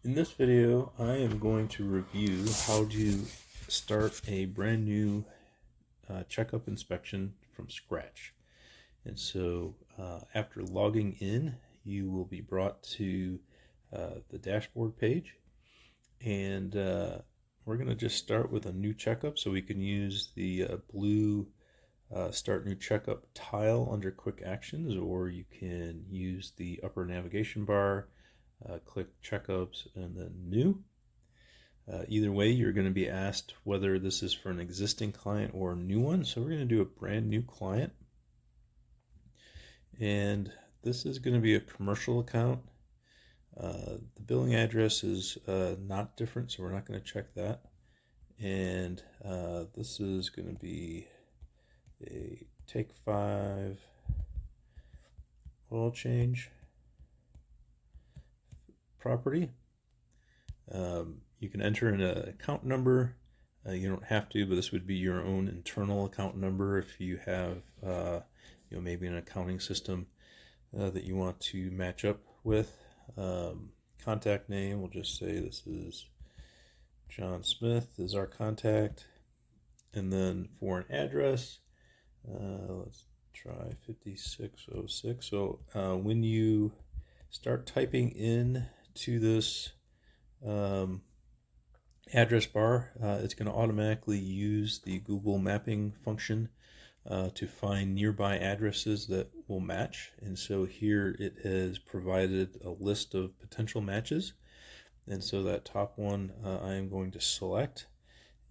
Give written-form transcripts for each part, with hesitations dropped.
In this video, I am going to review how to start a brand new checkup inspection from scratch. And so after logging in, you will be brought to the dashboard page. And we're going to just start with a new checkup. So we can use the blue Start New Checkup tile under Quick Actions, or you can use the upper navigation bar, click Checkups, and then New. Either way, you're going to be asked whether this is for an existing client or a new one. So we're going to do a brand new client. And this is going to be a commercial account. The billing address is not different, so we're not going to check that. And this is going to be a Take 5 oil change property. You can enter an account number. You don't have to, but this would be your own internal account number if you have maybe an accounting system that you want to match up with. Contact name, we'll just say this is John Smith is our contact. And then for an address, let's try 5606. So when you start typing in to this address bar, it's going to automatically use the Google mapping function to find nearby addresses that will match. And so here it has provided a list of potential matches. And so that top one I am going to select.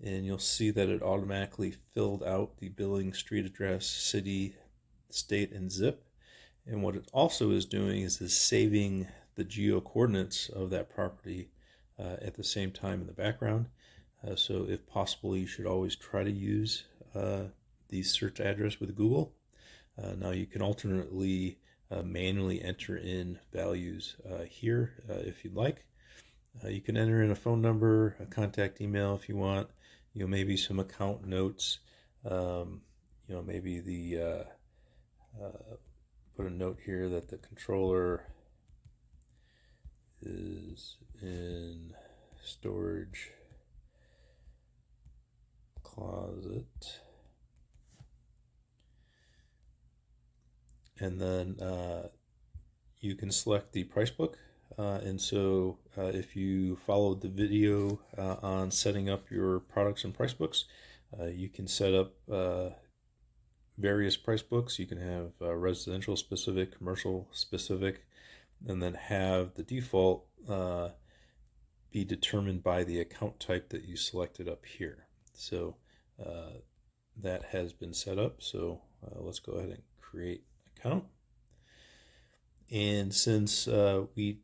And you'll see that it automatically filled out the billing, street address, city, state, and zip. And what it also is doing is saving the geo coordinates of that property at the same time in the background. So if possible, you should always try to use the search address with Google. Now you can alternately manually enter in values here if you'd like. You can enter in a phone number, a contact email if you want, maybe some account notes, maybe the put a note here that the controller is in storage closet. And then you can select the price book. And so if you followed the video on setting up your products and price books, you can set up various price books. You can have residential specific, commercial specific, and then have the default be determined by the account type that you selected up here. So that has been set up. So let's go ahead and create account. And since we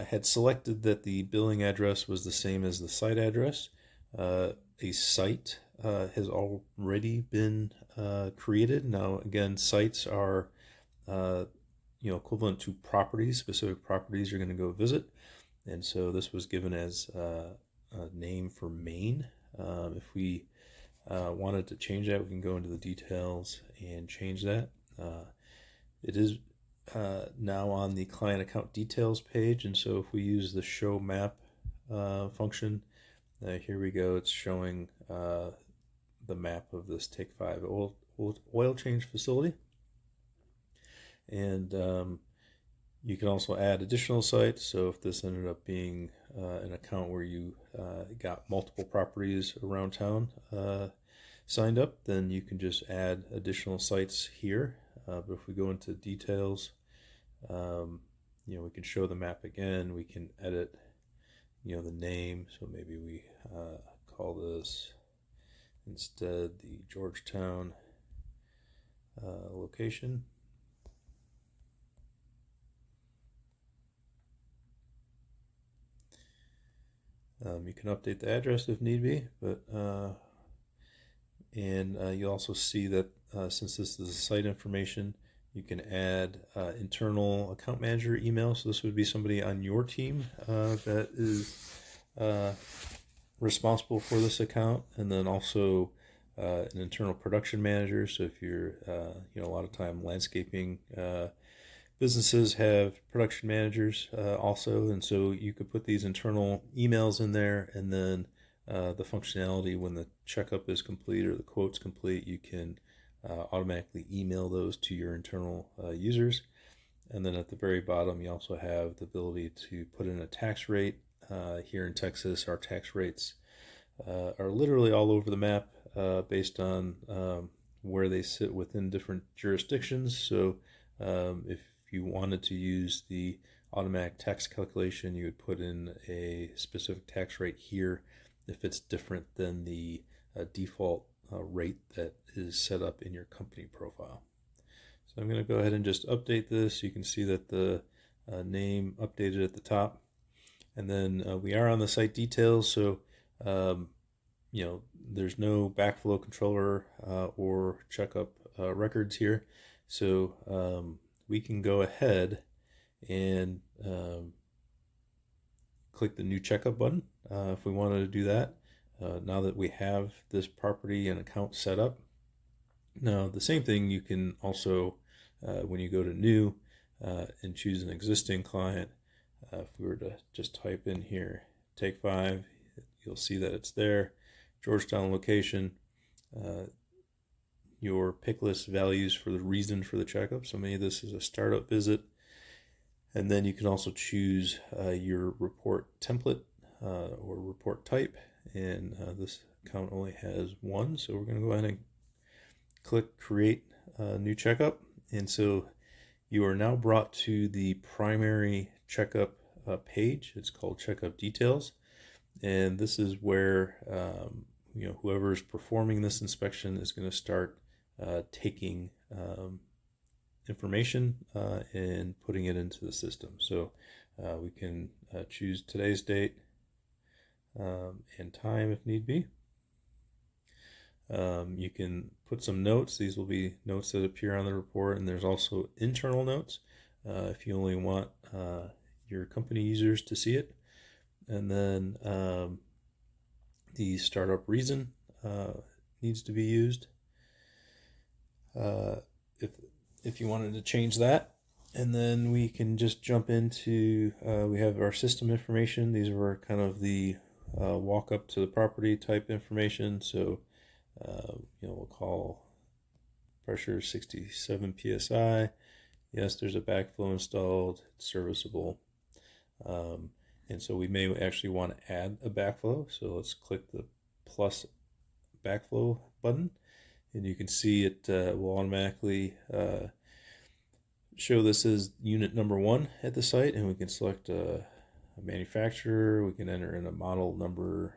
had selected that the billing address was the same as the site address, a site has already been created. Now, again, sites are equivalent to properties. Specific properties you're going to go visit, and so this was given as a name for Maine. If we wanted to change that, we can go into the details and change that. It is now on the client account details page, and so if we use the show map function, here we go. It's showing the map of this Take 5 oil change facility. And you can also add additional sites. So if this ended up being an account where you got multiple properties around town signed up, then you can just add additional sites here. But if we go into details, we can show the map again. We can edit, the name. So maybe we call this instead the Georgetown location. You can update the address if need be, but you'll also see that since this is site information, you can add internal account manager email. So this would be somebody on your team that is responsible for this account, and then also an internal production manager. So if you're, a lot of time landscaping Businesses have production managers also, and so you could put these internal emails in there, and then the functionality when the checkup is complete or the quote's complete, you can automatically email those to your internal users. And then at the very bottom, you also have the ability to put in a tax rate. Here in Texas, our tax rates are literally all over the map based on where they sit within different jurisdictions. So if you wanted to use the automatic tax calculation, you would put in a specific tax rate here if it's different than the default rate that is set up in your company profile. So I'm going to go ahead and just update this. You can see that the name updated at the top. And then we are on the site details, so there's no backflow controller or checkup records here. So we can go ahead and click the new checkup button if we wanted to do that. Now that we have this property and account set up. Now the same thing you can also, when you go to new and choose an existing client, if we were to just type in here, take 5, you'll see that it's there. Georgetown location, your pick list values for the reason for the checkup. So maybe this is a startup visit. And then you can also choose your report template or report type. And this account only has one. So we're going to go ahead and click create new checkup. And so you are now brought to the primary checkup page. It's called Checkup Details. And this is where whoever is performing this inspection is going to start taking information and putting it into the system. So we can choose today's date and time if need be. You can put some notes. These will be notes that appear on the report, and there's also internal notes if you only want your company users to see it. And then the startup reason needs to be used if you wanted to change that. And then we can just jump into, we have our system information. These were kind of the walk up to the property type information. So, we'll call pressure 67 psi. Yes, there's a backflow installed. It's serviceable. And so we may actually want to add a backflow. So let's click the plus backflow button. And you can see it will automatically show this as unit number 1 at the site. And we can select a manufacturer. We can enter in a model number.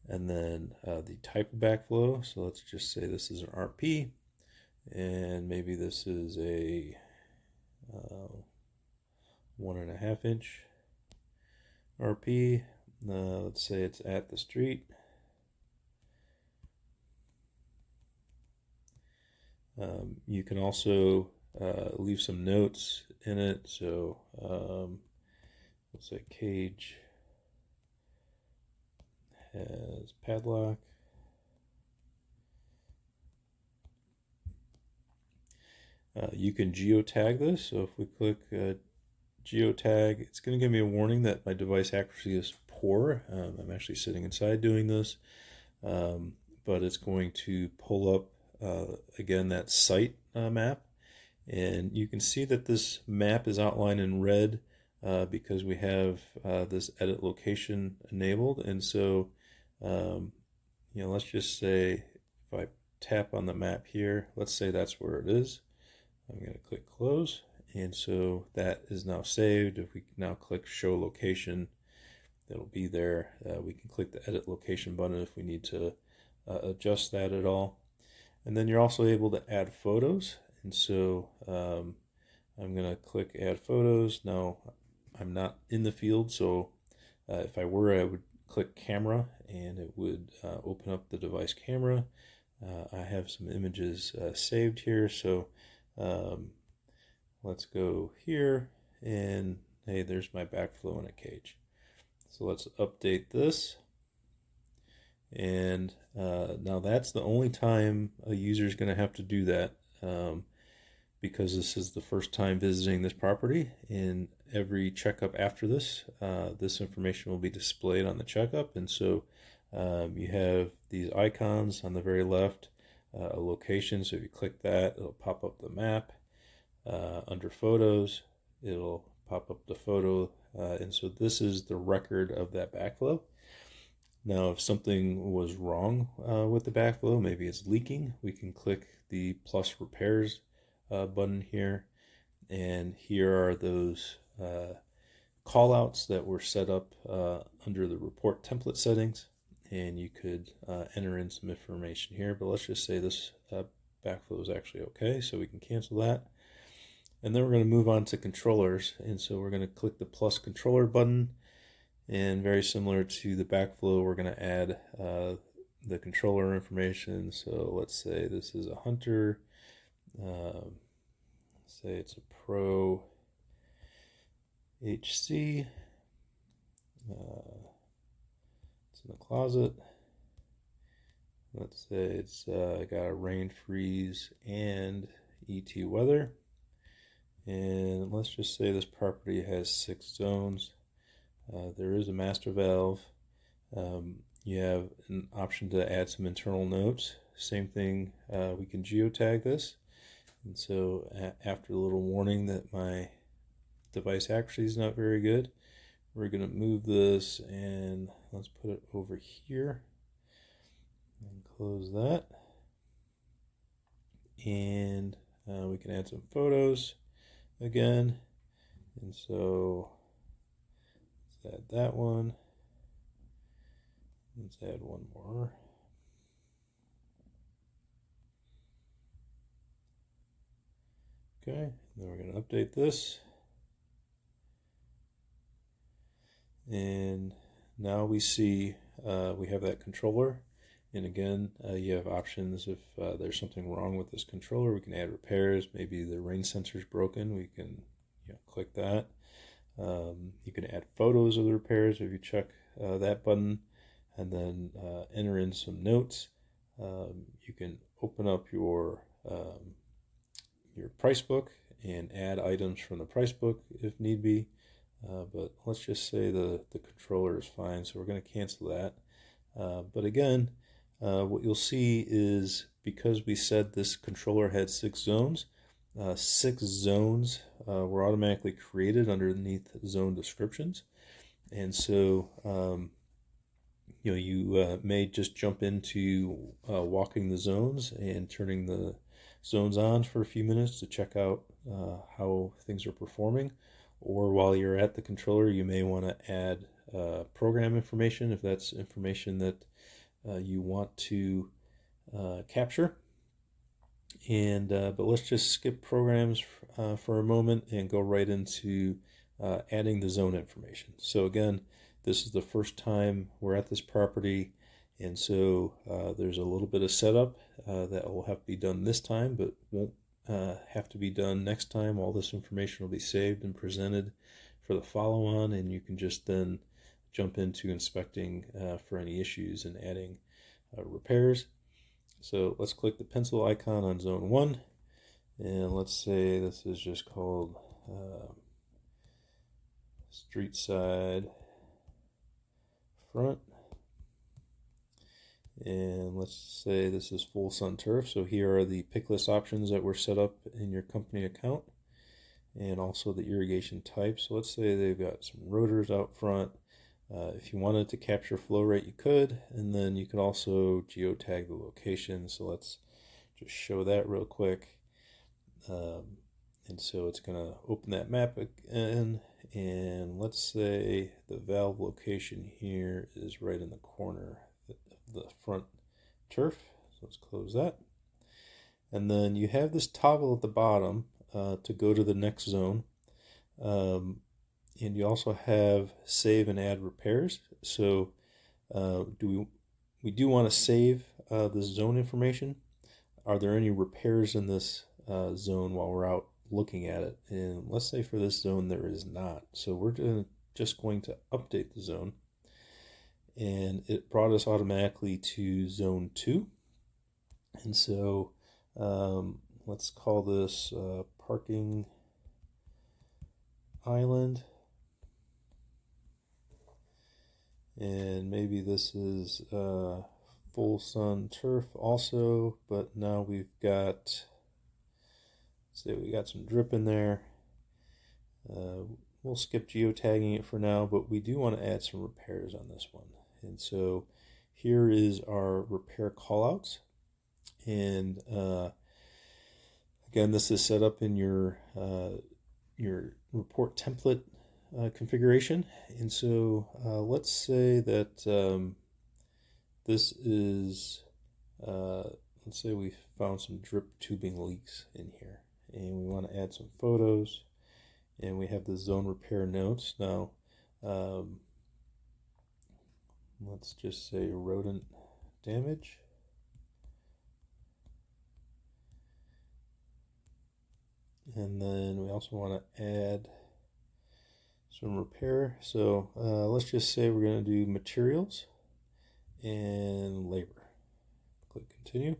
And then the type of backflow. So let's just say this is an RP. And maybe this is a 1.5 inch RP. Let's say it's at the street. You can also leave some notes in it. So let's say cage has padlock. You can geotag this. So if we click geotag, it's going to give me a warning that my device accuracy is poor. I'm actually sitting inside doing this, but it's going to pull up again that site map, and you can see that this map is outlined in red because we have this edit location enabled. And so let's just say if I tap on the map here, let's say that's where it is. I'm going to click close, and so that is now saved. If we now click show location, it'll be there. We can click the edit location button if we need to adjust that at all. And then you're also able to add photos. And so I'm going to click add photos. Now I'm not in the field, so if I were, I would click camera and it would open up the device camera. I have some images saved here, so let's go here, and hey, there's my backflow in a cage. So let's update this. And now that's the only time a user is going to have to do that, because this is the first time visiting this property. In every checkup after this, this information will be displayed on the checkup. And so you have these icons on the very left, a location. So if you click that, it'll pop up the map. Under photos, it'll pop up the photo. And so this is the record of that backflow. Now, if something was wrong with the backflow, maybe it's leaking, we can click the plus repairs button here. And here are those callouts that were set up under the report template settings. And you could enter in some information here, but let's just say this backflow is actually okay, so we can cancel that. And then we're going to move on to controllers. And so we're going to click the plus controller button. And very similar to the backflow, we're going to add the controller information. So let's say this is a Hunter. Say it's a Pro HC. It's in the closet. Let's say it's got a rain, freeze, and ET weather. And let's just say this property has 6 zones. There is a master valve. You have an option to add some internal notes. Same thing, we can geotag this. And so after the little warning that my device accuracy is not very good, we're going to move this and let's put it over here and close that. And we can add some photos again. And so let's add that one. Let's add one more. Okay, then we're going to update this. And now we see we have that controller. And again, you have options if there's something wrong with this controller. We can add repairs. Maybe the rain sensor is broken. We can click that. You can add photos of the repairs if you check that button, and then enter in some notes. You can open up your price book and add items from the price book if need be. But let's just say the controller is fine, so we're going to cancel that. But again, what you'll see is because we said this controller had 6 zones, 6 zones were automatically created underneath zone descriptions. And so you may just jump into walking the zones and turning the zones on for a few minutes to check out how things are performing. Or while you're at the controller, you may want to add program information if that's information that you want to capture. And but let's just skip programs for a moment and go right into adding the zone information. So again, this is the first time we're at this property, and so there's a little bit of setup that will have to be done this time, but won't have to be done next time. All this information will be saved and presented for the follow-on, and you can just then jump into inspecting for any issues and adding repairs. So let's click the pencil icon on zone 1, and let's say this is just called street side front. And let's say this is full sun turf. So here are the pick list options that were set up in your company account, and also the irrigation type. So let's say they've got some rotors out front. If you wanted to capture flow rate, you could, and then you could also geotag the location. So let's just show that real quick. And so it's going to open that map again, and let's say the valve location here is right in the corner of the front turf. So let's close that. And then you have this toggle at the bottom to go to the next zone. And you also have save and add repairs. So we do want to save this zone information. Are there any repairs in this zone while we're out looking at it? And let's say for this zone there is not. So we're just going to update the zone. And it brought us automatically to zone 2. And so let's call this parking island, and maybe this is full sun turf also, but now we've got, say we got some drip in there. We'll skip geotagging it for now, but we do want to add some repairs on this one. And so here is our repair callouts. And again, this is set up in your report template configuration. And so let's say that this is, let's say we found some drip tubing leaks in here, and we want to add some photos. And we have the zone repair notes. Now, let's just say rodent damage. And then we also want to add some repair. So let's just say we're going to do materials and labor. Click continue.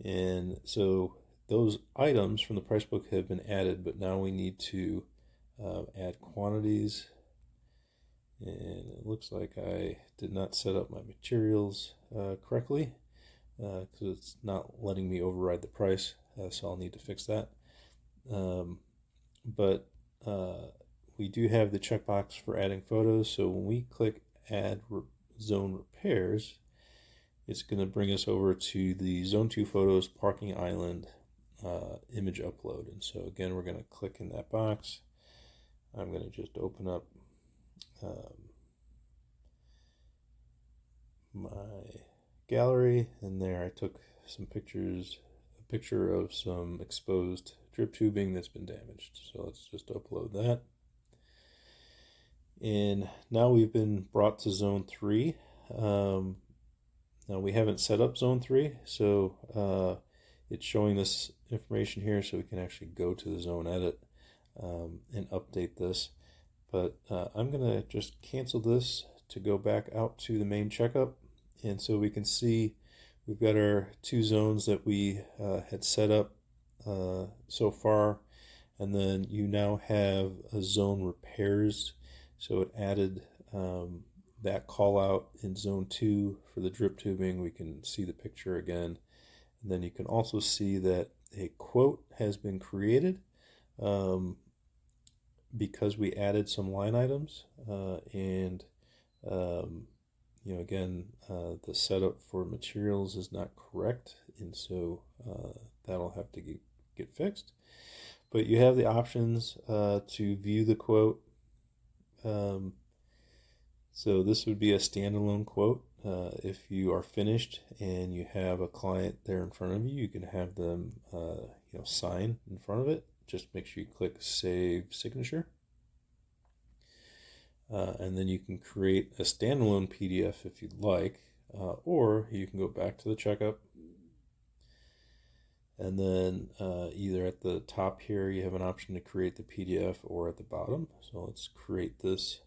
And so those items from the price book have been added, but now we need to add quantities. And it looks like I did not set up my materials correctly because it's not letting me override the price, so I'll need to fix that. But we do have the checkbox for adding photos, so when we click add zone repairs, it's going to bring us over to the Zone 2 Photos Parking Island image upload. And so again, we're going to click in that box. I'm going to just open up my gallery, and there I took some pictures, a picture of some exposed drip tubing that's been damaged. So let's just upload that. And now we've been brought to Zone 3. Now we haven't set up Zone 3, so it's showing this information here, so we can actually go to the zone edit and update this. But I'm going to just cancel this to go back out to the main checkup. And so we can see we've got our two zones that we had set up so far. And then you now have a zone repairs. So it added that call out in Zone 2 for the drip tubing. We can see the picture again. And then you can also see that a quote has been created because we added some line items. Again, the setup for materials is not correct, and so that'll have to get fixed. But you have the options to view the quote. So this would be a standalone quote. If you are finished and you have a client there in front of you, you can have them sign in front of it. Just make sure you click Save Signature. And then you can create a standalone PDF if you'd like, or you can go back to the checkup. And then either at the top here, you have an option to create the PDF, or at the bottom. So let's create this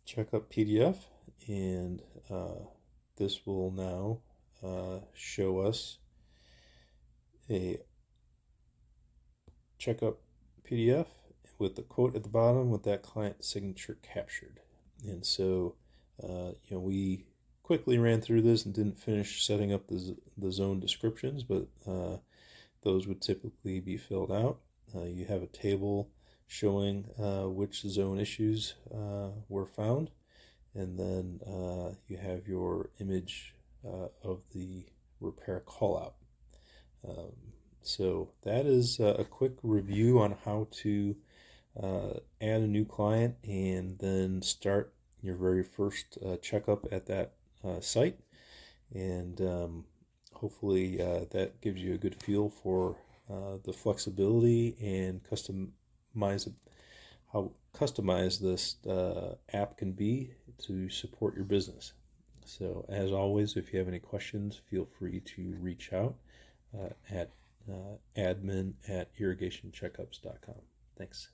checkup PDF, and this will now show us a checkup PDF with the quote at the bottom with that client signature captured. And so we quickly ran through this and didn't finish setting up the zone descriptions, but those would typically be filled out. You have a table showing which zone issues were found, and then you have your image of the repair call out. So that is a quick review on how to add a new client and then start your very first checkup at that site. And hopefully that gives you a good feel for the flexibility and how customized this app can be to support your business. So as always, if you have any questions, feel free to reach out at admin@irrigationcheckups.com. Thanks.